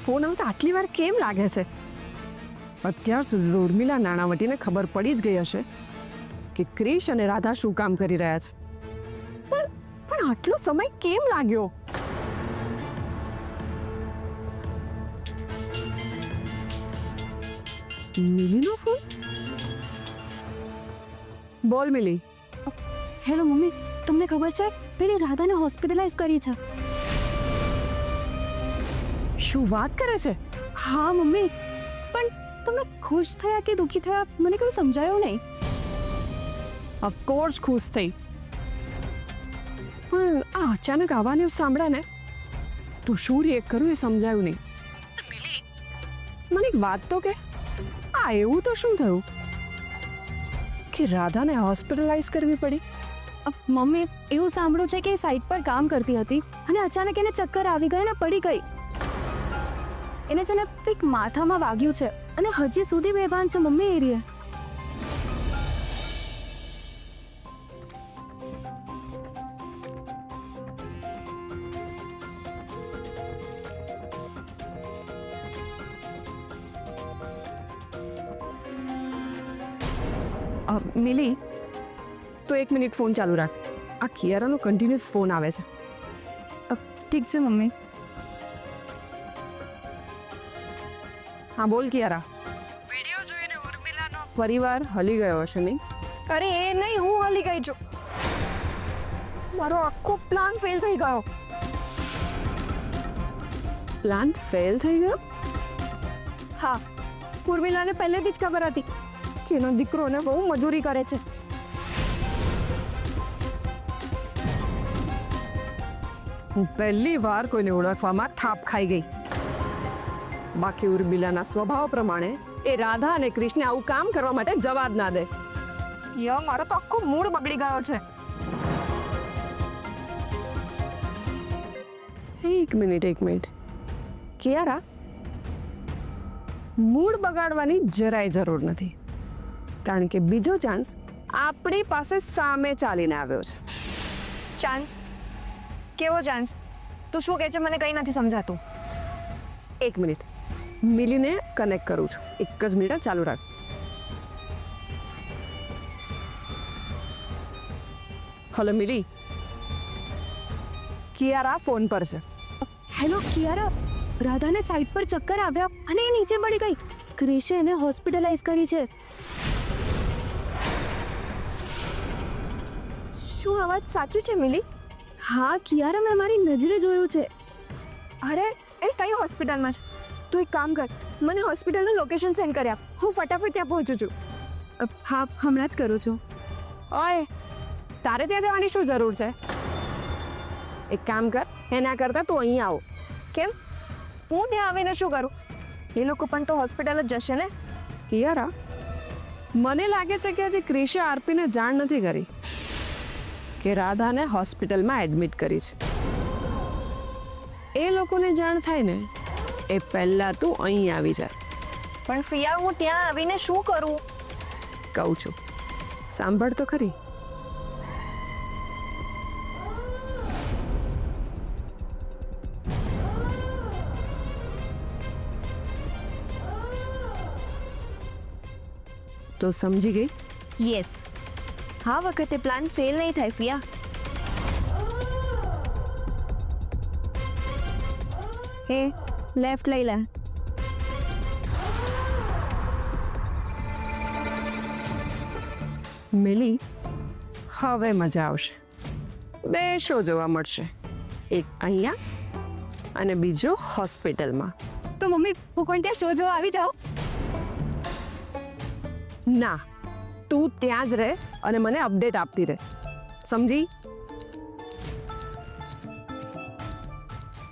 Phone આવતા આટલી વાર કેમ લાગે છે? અત્યાર સુધી ઉર્મિલા નાણાવટીને ખબર પડી જ ગઈ હશે કે ક્રિશ અને રાધા શું કામ કરી રહ્યા છે. પણ આટલો સમય કેમ લાગ્યો? મિલીનો ફોન? બોલ મિલી. હેલો મમ્મી, તમને ખબર છે પેલી રાધાને હોસ્પિટલાઇઝ કરી છે. શું વાત કરે છે? હા મમ્મી, પણ તમે ખુશ થયા કે દુઃખી થયા મને કંઈ સમજાયું નહીં. ઓફકોર્સ ખુશ થઈ, પણ આ અચાનક આવા ન્યૂઝ સાંભળ્યા ને તો શું રિએક્ટ કરું એ સમજાયું નહીં. મિલી, મને એક વાત તો કે, આ એવું તો શું થયું કે રાધાને હોસ્પિટલાઇઝ કરવી પડી? મમ્મી, એવું સાંભળ્યું છે કે એ સાઇટ પર કામ કરતી હતી અને અચાનક એને ચક્કર આવી ગયા ને પડી ગઈ. એને છે ને કંઈક માથામાં વાગ્યું છે અને હજી સુધી બેભાન છે મમ્મી એ રીએ. મિલી, તો 1 મિનિટ ફોન ચાલુ રાખ. આ કિયારાનો કન્ટિન્યુઅસ ફોન આવે છે. ઠીક છે મમ્મી. હા બોલ કિયારા. વિડીયો જોઈને ઉર્મિલાનો પરિવાર હલી ગયો હશે નહીં? અરે એ નહીં, હું હલી ગઈ છું. મારો આખો પ્લાન ફેલ થઈ ગયો. પ્લાન ફેલ થઈ ગયો? હા, ઉર્મિલાને પહેલેથી જ ખબર હતી કે એનો દીકરો ને બહુ મજૂરી કરે છે. હું પહેલી વાર કોઈને ઓળખવામાં થાપ ખાઈ ગઈ. બાકી ઉર્મિલાના સ્વભાવ પ્રમાણે એ રાધા અને કૃષ્ણને આવું કામ કરવા માટે જવા જ ના દે. યા, મારો તો આખો મૂડ બગડી ગયો છે. એક મિનિટ. કિયારા, મૂડ બગાડવાની જરાય જરૂર નથી, કારણ કે બીજો ચાન્સ આપણી પાસે સામે ચાલીને આવ્યો છે. ચાન્સ? કેવો ચાન્સ? તું શું કહે છે મને કંઈ નથી સમજાતું. 1 મિનિટ, મિલીને કનેક્ટ કરું છું. 1 જ મિનિટ ચાલુ રાખ. હલો મિલી, કિયારા ફોન પર છે. હેલો કિયારા, રાધાને સાઇટ પર ચક્કર આવ્યા અને એ નીચે પડી ગઈ. ક્રિશે એને હોસ્પિટલાઇઝ કરી છે. શું આ વાત સાચું છે મિલી? હા કિયારા, મેં મારી નજરે જોયું છે. અરે એ કઈ હોસ્પિટલમાં છે? તું એક કામ કર, મને હોસ્પિટલનું લોકેશન સેન્ડ કરી આપ. હું ફટાફટ ત્યાં પહોંચું છું. હા, હમણાં જ કરું છું. ઓય, તારે ત્યાં જવાની શું જરૂર છે? એક કામ કર, એના કરતાં તું અહીં આવો. કેમ? હું ત્યાં આવીને શું કરું? એ લોકો પણ તો હોસ્પિટલ જ જશે ને. કિયારા, મને લાગે છે કે હજી ક્રિશે આરપીને જાણ નથી કરી કે રાધાને હોસ્પિટલમાં એડમિટ કરી છે. એ લોકોને જાણ થાય ને એ પહેલા તું અહીં આવી જા. પણ ફિયા, હું ત્યાં આવીને શું કરું? કહું છું, સાંભળ તો ખરી. તો સમજી ગઈ? યસ, હા વખતે પ્લાન ફેલ નહીં થાય ફિયા. હે, લેફ્ટ લઈ લે. મિલી, હવે મજા આવશે. 2 શો જોવા મળશે, એક અહીંયા અને બીજો હોસ્પિટલમાં. તો મમ્મી, હું પણ ત્યાં શો જોવા આવી જાઉં? ના, તું ત્યાં જ રહે અને મને અપડેટ આપતી રહે, સમજી?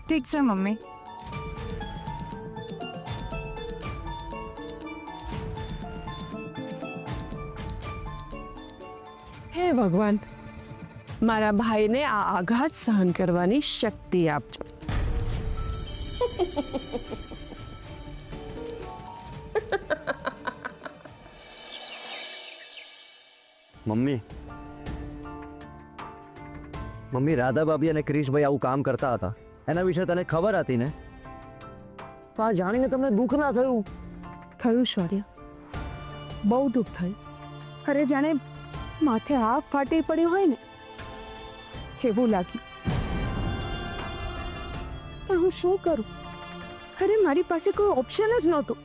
ઠીક છે મમ્મી. હે ભગવાન, મારા ભાઈને આ આઘાત સહન કરવાની શક્તિ આપજો. મમ્મી, રાધા ભાભી અને ક્રિશભાઈ આવું કામ કરતા હતા, એના વિશે તને ખબર હતી ને? તો આ જાણીને તમને દુઃખ ના થયું? થયું શૌર્ય, બહુ દુઃખ થયું. અરે જાણે માથે આગ ફાટી પડ્યો હોય ને એવું લાગ્યું. પણ હું શું કરું? અરે મારી પાસે કોઈ ઓપ્શન જ નહોતું.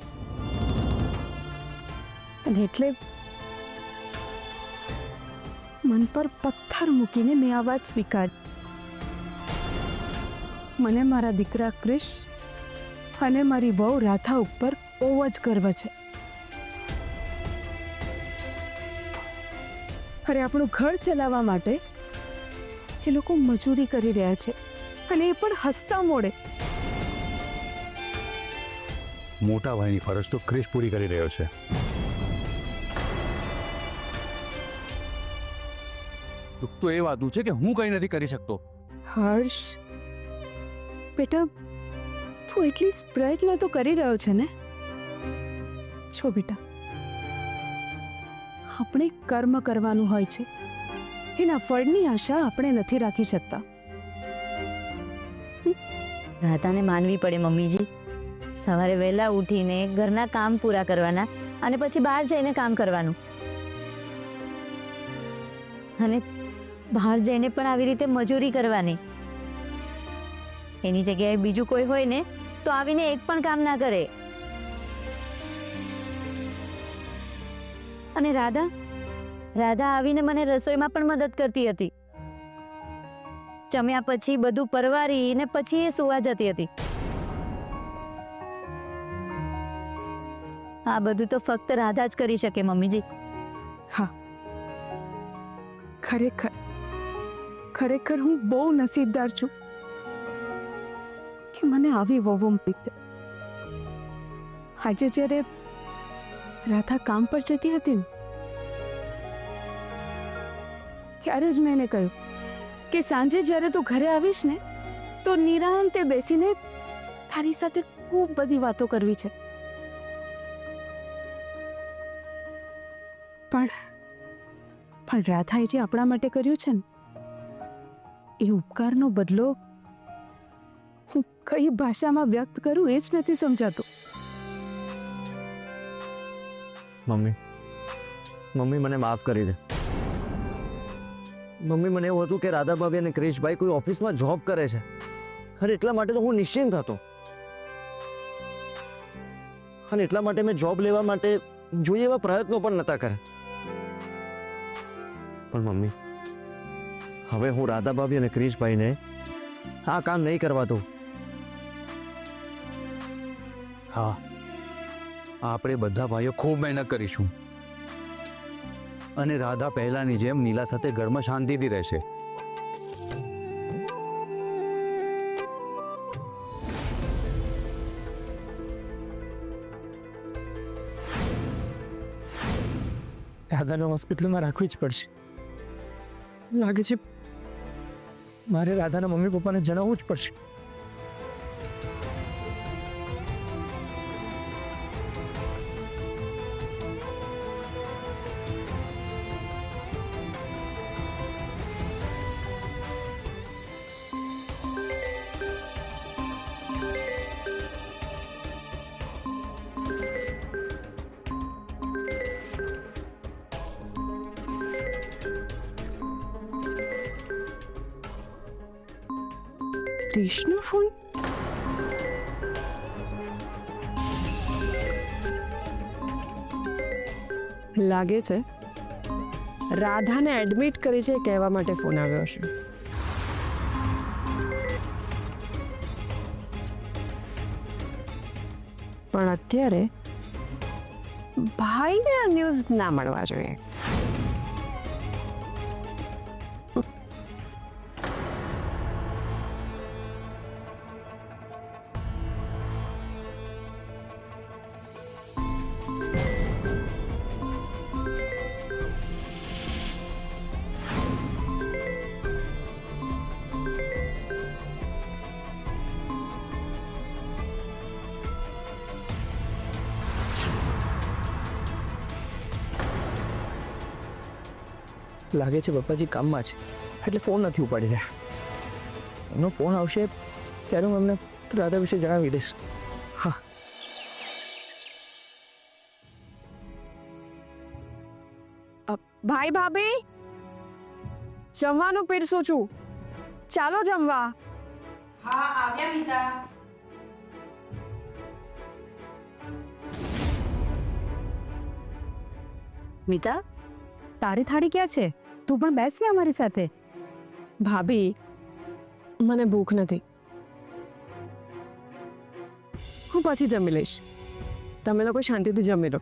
અને એટલે મન પર પથ્થર મૂકીને મેં આ વાત સ્વીકારી. મને મારા દીકરા ક્રિશ અને મારી વહુ રાધા ઉપર બહુ જ ગર્વ છે. અરે આપણું ઘર ચલાવવા માટે એ લોકો મજૂરી કરી રહ્યા છે, અને એ પણ હસતા મોડે. મોટા ભાઈની ફરજ તો ક્રિશ પૂરી કરી રહ્યો છે. દુઃખ તો એ વાતનું છે કે હું કંઈ નથી કરી શકતો. હર્ષ બેટા, તું એટલીસ્ટ પ્રયત્ન તો કરી રહ્યો છે ને? છો બેટા, આપણે કર્મ કરવાનું હોય છે, એના ફળની આશા આપણે નથી રાખી શકતા. રાધાને માનવી પડે મમ્મીજી. સવારે વહેલા ઉઠીને ઘરના કામ પૂરા કરવાના અને પછી બહાર જઈને કામ કરવાનું. અને બહાર જઈને પણ આવી રીતે મજૂરી કરવાની. એની જગ્યાએ બીજું કોઈ હોય ને તો આવીને એક પણ કામ ના કરે. અને રાધા આવીને મને રસોઈમાં પણ મદદ કરતી હતી. જમ્યા પછી બધું પરવારીને પછી એ સુવા જતી હતી. આ બધું તો ફક્ત રાધા જ કરી શકે મમ્મીજી. હા, ખરેખર હું બહુ નસીબદાર છું કે મને આવી વહુ મળી છે. આજે જ્યારે રાધા કામ પર જતી હતી ને ત્યારે જ મેં એને કહ્યું કે સાંજે જ્યારે તું ઘરે આવીશ ને તો નિરાંતે બેસીને તારી સાથે ખૂબ બધી વાતો કરવી છે. પણ રાધાએ જે આપણા માટે કર્યું છે ને એ ઉપકારનો બદલો હું કઈ ભાષામાં વ્યક્ત કરું એ જ નથી સમજાતું. મમ્મી મને માફ કરી દે. મમ્મી, મને એવું હતું કે રાધા ભાભી અને ક્રિશભાઈ કોઈ ઓફિસમાં જોબ કરે છે. અરે એટલા માટે તો હું નિશ્ચિંત હતો, અને એટલા માટે મેં જોબ લેવા માટે જોઈએ એવા પ્રયત્નો પણ નહોતા કર્યા. પણ મમ્મી, હવે હું રાધા ભાભી અને ક્રિશભાઈને આ કામ નહીં કરવા દઉં. હા, આપણે બધા ભાઈઓ ખૂબ મહેનત કરીશું અને રાધા પહેલાની જેમ નીલા સાથે ઘરમાં શાંતિથી રહેશે. રાધાને હોસ્પિટલમાં રાખવી જ પડશે. લાગે છે મારે રાધાના મમ્મી પપ્પાને જણાવવું જ પડશે. ક્રિશનો ફોન? લાગે છે રાધાને એડમિટ કરી છે કહેવા માટે ફોન આવ્યો છે. પણ અત્યારે ભાઈને આ ન્યૂઝ ના મળવા જોઈએ. લાગે છે પપ્પાજી કામમાં છે એટલે ફોન નથી ઉપાડી રહ્યા. એમનો ફોન આવશે ત્યારે હું એમને રાધા વિશે જણાવી દઈશ. હા, ભાઈ ભાભી જમવાનું પીરસું છું, ચાલો જમવા. હા આવ્યા મીતા. મિતા, તારી થાળી ક્યાં છે? તું પણ બેસ ને અમારી સાથે. ભાભી મને ભૂખ નથી, હું પછી જમી લઈશ. તમે લોકો શાંતિથી જમી લો.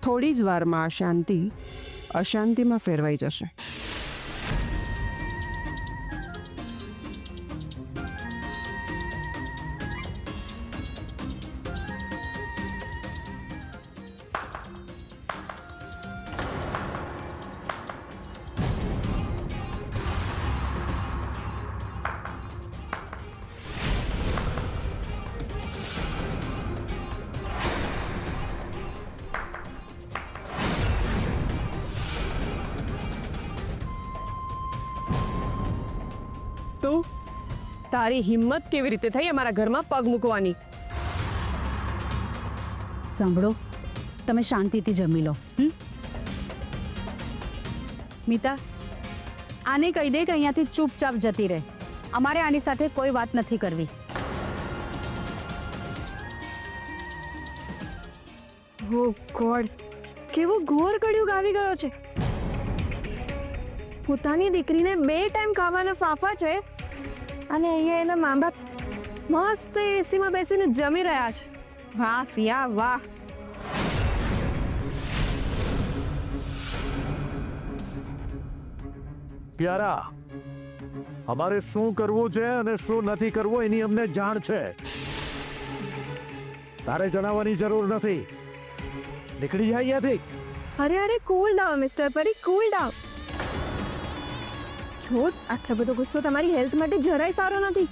થોડી જ વારમાં આ શાંતિ અશાંતિમાં ફેરવાઈ જશે. તું તારી હિંમત કેવી રીતે થઈ અમારા ઘરમાં પગ મૂકવાની? સાંભળો, તમે શાંતિથી જમી લો. મિતા, આને કહી દે કે અહીંયાથી ચૂપચાપ જતી રહે. અમારે આની સાથે કોઈ વાત નથી કરવી. ઓ ગોડ, કેવો ઘોર કળિયુગ આવી ગયો છે. પોતાની દીકરીને 2 ટાઈમ ખાવાના ફાફા છે અને અહીંયા એના મા બાપ મસ્ત એસીમાં બેસીને જમી રહ્યા છે. વાહ ફિયા વાહ. પ્યારા, અમારે શું કરવું છે અને શું નથી કરવું એની અમને જાણ છે. તારે જણાવવાની જરૂર નથી. નીકળી જાય અહીંયાથી. અરે અરે કૂલ ડાઉન મિસ્ટર પરી, કૂલ ડાઉન. જો આટલો બધો ગુસ્સો તમારી હેલ્થ માટે જરાય સારો નથી.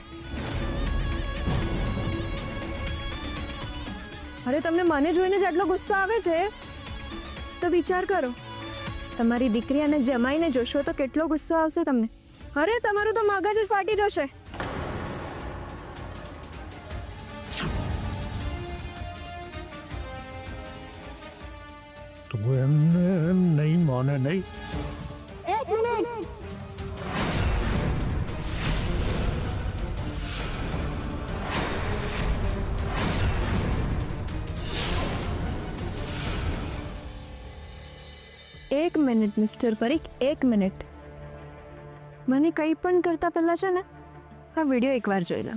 અરે તમને મને જોઈને જ આટલો ગુસ્સો આવે છે તો વિચાર કરો, તમારી દીકરી અને જમાઈને જોશો તો કેટલો ગુસ્સો આવશે તમને. અરે તમારું તો મગજ જ ફાટી જશે. તું એમને એમ નહીં માને નહીં. એક મિનિટ. એક મિનિટ મિસ્ટર પરીખ, 1 મિનિટ. મને કંઈ પણ કરતા પહેલા છે ને આ વિડીયો એકવાર જોઈ લો.